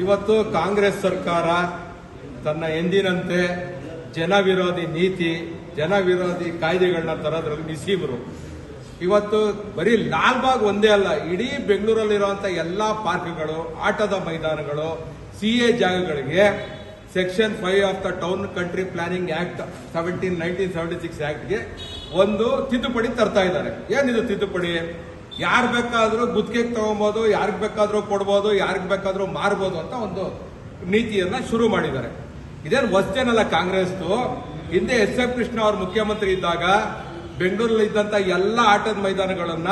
ಇವತ್ತು ಕಾಂಗ್ರೆಸ್ ಸರ್ಕಾರ ತನ್ನ ಎಂದಿನಂತೆ ಜನವಿರೋಧಿ ನೀತಿ, ಜನವಿರೋಧಿ ಕಾಯ್ದೆಗಳನ್ನ ತರೋದ್ರಲ್ಲಿ ನಿಸೀಮರು. ಇವತ್ತು ಬರೀ ಲಾಲ್ಬಾಗ್ ಒಂದೇ ಅಲ್ಲ, ಇಡೀ ಬೆಂಗಳೂರಲ್ಲಿರುವಂತಹ ಎಲ್ಲಾ ಪಾರ್ಕ್ಗಳು, ಆಟದ ಮೈದಾನಗಳು, ಸಿಎ ಜಾಗಗಳಿಗೆ section 5 of the town country planning act 1976 ಆಕ್ಟ್ಗೆ ಒಂದು ತಿದ್ದುಪಡಿ ತರ್ತಾ ಇದ್ದಾರೆ. ಏನಿದು ತಿದ್ದುಪಡಿ? ಯಾರು ಬೇಕಾದ್ರೂ ಗುತ್ತಿಗೆಗೆ ತಗೊಬಹುದು, ಯಾರಿಗ್ ಬೇಕಾದ್ರೂ ಕೊಡ್ಬೋದು, ಯಾರಿಗ್ ಬೇಕಾದ್ರೂ ಮಾರ್ಬೋದು ಅಂತ ಒಂದು ನೀತಿಯನ್ನ ಶುರು ಮಾಡಿದ್ದಾರೆ. ಇದೇನು ಹೊಸದೇನಲ್ಲ ಕಾಂಗ್ರೆಸ್ದು. ಹಿಂದೆ ಎಸ್.ಎಂ. ಕೃಷ್ಣ ಅವರು ಮುಖ್ಯಮಂತ್ರಿ ಇದ್ದಾಗ ಬೆಂಗಳೂರಲ್ಲಿ ಇದ್ದಂತ ಎಲ್ಲ ಆಟದ ಮೈದಾನಗಳನ್ನ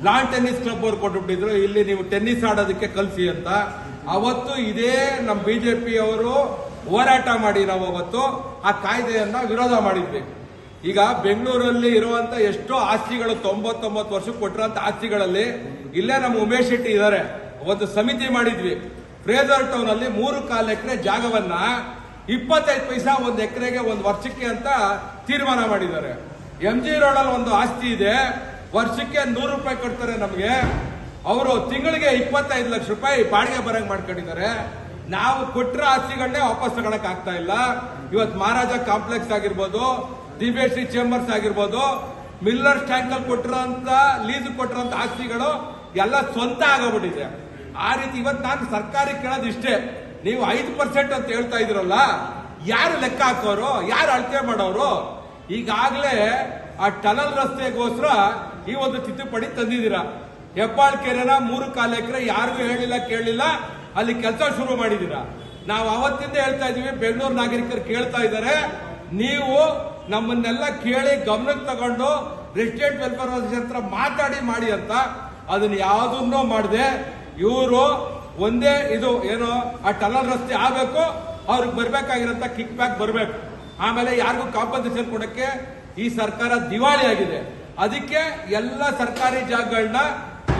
ಲಾನ್ ಟೆನ್ನಿಸ್ ಕ್ಲಬ್ ಅವ್ರು ಕೊಟ್ಟುಬಿಟ್ಟಿದ್ರು, ಇಲ್ಲಿ ನೀವು ಟೆನ್ನಿಸ್ ಆಡೋದಕ್ಕೆ ಕಲಿಸಿ ಅಂತ. ಅವತ್ತು ಇದೇ ನಮ್ಮ ಬಿಜೆಪಿ ಅವರು ಹೋರಾಟ ಮಾಡಿ ನಾವು ಅವತ್ತು ಆ ಕಾಯ್ದೆಯನ್ನ ವಿರೋಧ ಮಾಡಿದ್ವಿ. ಈಗ ಬೆಂಗಳೂರಲ್ಲಿ ಇರುವಂತ ಎಷ್ಟೋ ಆಸ್ತಿಗಳು 99 ವರ್ಷಕ್ಕೆ ಕೊಟ್ಟಿರುವಂತ ಆಸ್ತಿಗಳಲ್ಲಿ ಇಲ್ಲೇ ನಮ್ಮ ಉಮೇಶ್ ಶೆಟ್ಟಿ ಇದ್ದಾರೆ, ಒಂದು ಸಮಿತಿ ಮಾಡಿದ್ವಿ. ಫ್ರೇಜರ್ ಟೌನ್ ಅಲ್ಲಿ 3.25 ಎಕರೆ ಜಾಗವನ್ನ 25 ಪೈಸಾ ಒಂದು ಎಕರೆಗೆ ಒಂದು ವರ್ಷಕ್ಕೆ ಅಂತ ತೀರ್ಮಾನ ಮಾಡಿದ್ದಾರೆ. MG ರೋಡ್ ಅಲ್ಲಿ ಒಂದು ಆಸ್ತಿ ಇದೆ, ವರ್ಷಕ್ಕೆ 100 ರೂಪಾಯಿ ಕೊಡ್ತಾರೆ ನಮಗೆ. ಅವರು ತಿಂಗಳಿಗೆ 25 ಲಕ್ಷ ರೂಪಾಯಿ ಬಾಡಿಗೆ ಬರಂಗ್ ಮಾಡ್ಕೊಂಡಿದ್ದಾರೆ. ನಾವು ಕೊಟ್ಟರ ಆಸ್ತಿಗಳನ್ನೇ ವಾಪಸ್ ತಗೊಳಕ್ ಆಗ್ತಾ ಇಲ್ಲ. ಇವತ್ತು ಮಹಾರಾಜ ಕಾಂಪ್ಲೆಕ್ಸ್ ಆಗಿರ್ಬೋದು, ದಿವ್ಯಶ್ರೀ ಚೇಂಬರ್ಸ್ ಆಗಿರ್ಬೋದು, ಮಿಲ್ಲರ್ ಟ್ಯಾಂಕ್ ಅಲ್ಲಿ ಕೊಟ್ಟಿರೋಂತ ಲೀಸ್ ಕೊಟ್ಟಿರೋಂತ ಆಸ್ತಿಗಳು ಎಲ್ಲ ಸ್ವಂತ ಆಗಬಿಟ್ಟಿದೆ. ಆ ರೀತಿ ಇವತ್ತು ನಾನು ಸರ್ಕಾರಕ್ಕೆ ಕೇಳೋದು ಇಷ್ಟೇ, ನೀವು 5% ಅಂತ ಹೇಳ್ತಾ ಇದ್ರಲ್ಲ, ಯಾರು ಲೆಕ್ಕ ಹಾಕೋರು, ಯಾರು ಅಳತೆ ಮಾಡೋರು? ಈಗಾಗಲೇ ಆ ಟನಲ್ ರಸ್ತೆಗೋಸ್ಕರ ಈ ಒಂದು ತಿದ್ದುಪಡಿ ತಂದಿದ್ದೀರಾ. ಹೆಬ್ಬಾಳ್ ಕೆರೆನ 3.25 ಎಕರೆ ಯಾರಿಗೂ ಹೇಳಿಲ್ಲ ಕೇಳಲಿಲ್ಲ, ಅಲ್ಲಿ ಕೆಲಸ ಶುರು ಮಾಡಿದೀರಾ. ನಾವು ಅವತ್ತಿಂದ ಹೇಳ್ತಾ ಇದೀವಿ, ಬೆಂಗಳೂರು ನಾಗರಿಕರು ಕೇಳ್ತಾ ಇದ್ದಾರೆ, ನೀವು ನಮ್ಮನ್ನೆಲ್ಲ ಕೇಳಿ ಗಮನಕ್ಕೆ ತಗೊಂಡು ರೆಸಿಡೆಂಟ್ ವೆಲ್ಫೇರ್ ಅಸೋಸಿಯೇಷನ್ ಹತ್ರ ಮಾತಾಡಿ ಮಾಡಿ ಅಂತ. ಅದನ್ನ ಯಾವುದನ್ನೂ ಮಾಡದೆ ಇವರು ಒಂದೇ ಇದು ಏನೋ ಆ ಟನಲ್ ರಸ್ತೆ ಆಗಬೇಕು, ಅವ್ರಿಗೆ ಬರ್ಬೇಕಾಗಿರಂತ ಕಿಕ್ ಬ್ಯಾಕ್ ಬರಬೇಕು, ಆಮೇಲೆ ಯಾರಿಗೂ ಕಾಂಪನ್ಸೇಷನ್ ಕೊಡಕ್ಕೆ ಈ ಸರ್ಕಾರ ದಿವಾಳಿ ಆಗಿದೆ. ಅದಕ್ಕೆ ಎಲ್ಲ ಸರ್ಕಾರಿ ಜಾಗಗಳನ್ನ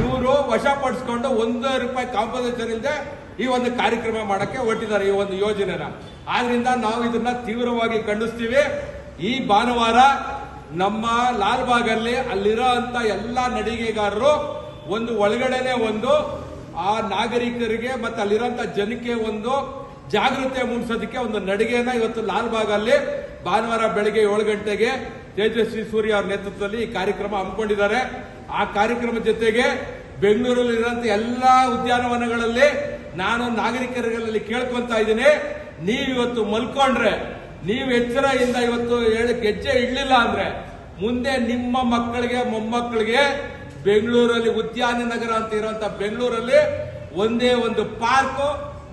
ಇವರು ವಶಪಡಿಸಿಕೊಂಡು 1 ರೂಪಾಯಿ ಕಾಂಪನ್ಸೇಷನ್ ಇಲ್ಲದೆ ಈ ಒಂದು ಕಾರ್ಯಕ್ರಮ ಮಾಡಕ್ಕೆ ಹೊರಟಿದ್ದಾರೆ, ಈ ಒಂದು ಯೋಜನೆನ. ಆದ್ರಿಂದ ನಾವು ಇದನ್ನ ತೀವ್ರವಾಗಿ ಖಂಡಿಸ್ತೀವಿ. ಈ ಭಾನುವಾರ ನಮ್ಮ ಲಾಲ್ಬಾಗ್ ಅಲ್ಲಿ ಅಲ್ಲಿರೋ ಅಂತ ಎಲ್ಲಾ ನಡಿಗೆಗಾರರು ಒಂದು ಒಳಗಡೆನೆ ಒಂದು ಆ ನಾಗರಿಕರಿಗೆ ಮತ್ತೆ ಅಲ್ಲಿರೋಂಥ ಜನಕ್ಕೆ ಒಂದು ಜಾಗೃತಿ ಮೂಡಿಸೋದಕ್ಕೆ ಒಂದು ನಡಿಗೆನ ಇವತ್ತು ಲಾಲ್ಬಾಗ್ ಅಲ್ಲಿ ಭಾನುವಾರ ಬೆಳಗ್ಗೆ 7 ಗಂಟೆಗೆ ತೇಜಸ್ವಿ ಸೂರ್ಯ ಅವರ ನೇತೃತ್ವದಲ್ಲಿ ಈ ಕಾರ್ಯಕ್ರಮ ಹಮ್ಮಿಕೊಂಡಿದ್ದಾರೆ. ಆ ಕಾರ್ಯಕ್ರಮದ ಜೊತೆಗೆ ಬೆಂಗಳೂರಲ್ಲಿ ಇರುವಂತ ಎಲ್ಲಾ ಉದ್ಯಾನವನಗಳಲ್ಲಿ ನಾನು ನಾಗರಿಕರಲ್ಲಿ ಕೇಳ್ಕೊಂತ ಇದ್ದೀನಿ, ನೀವಿವತ್ತು ಮಲ್ಕೊಂಡ್ರೆ, ನೀವು ಎಚ್ಚರದಿಂದ ಇವತ್ತು ಹೆಜ್ಜೆ ಇಡ್ಲಿಲ್ಲ ಅಂದ್ರೆ ಮುಂದೆ ನಿಮ್ಮ ಮಕ್ಕಳಿಗೆ ಮೊಮ್ಮಕ್ಕಳಿಗೆ ಬೆಂಗಳೂರಲ್ಲಿ ಉದ್ಯಾನ ನಗರ ಅಂತ ಇರುವಂತ ಬೆಂಗಳೂರಲ್ಲಿ ಒಂದೇ ಒಂದು ಪಾರ್ಕ್,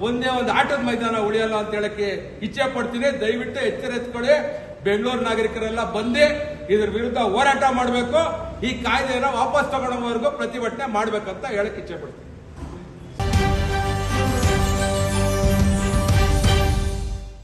ಒಂದೇ ಒಂದು ಆಟದ ಮೈದಾನ ಉಳಿಯಲ್ಲ ಅಂತ ಹೇಳಕ್ಕೆ ಇಚ್ಛೆ ಪಡ್ತೀನಿ. ದಯವಿಟ್ಟು ಎಚ್ಚರ ಎತ್ಕೊಳ್ಳಿ. ಬೆಂಗಳೂರು ನಾಗರಿಕರೆಲ್ಲ ಬಂದು ಇದ್ರ ವಿರುದ್ಧ ಹೋರಾಟ ಮಾಡಬೇಕು. ಈ ಕಾಯ್ದೆಯನ್ನು ವಾಪಸ್ ತಗೊಳ್ಳೋವರೆಗೂ ಪ್ರತಿಭಟನೆ ಮಾಡಬೇಕಂತ ಹೇಳಕ್ ಇಚ್ಛೆ ಪಡ್ತೀನಿ.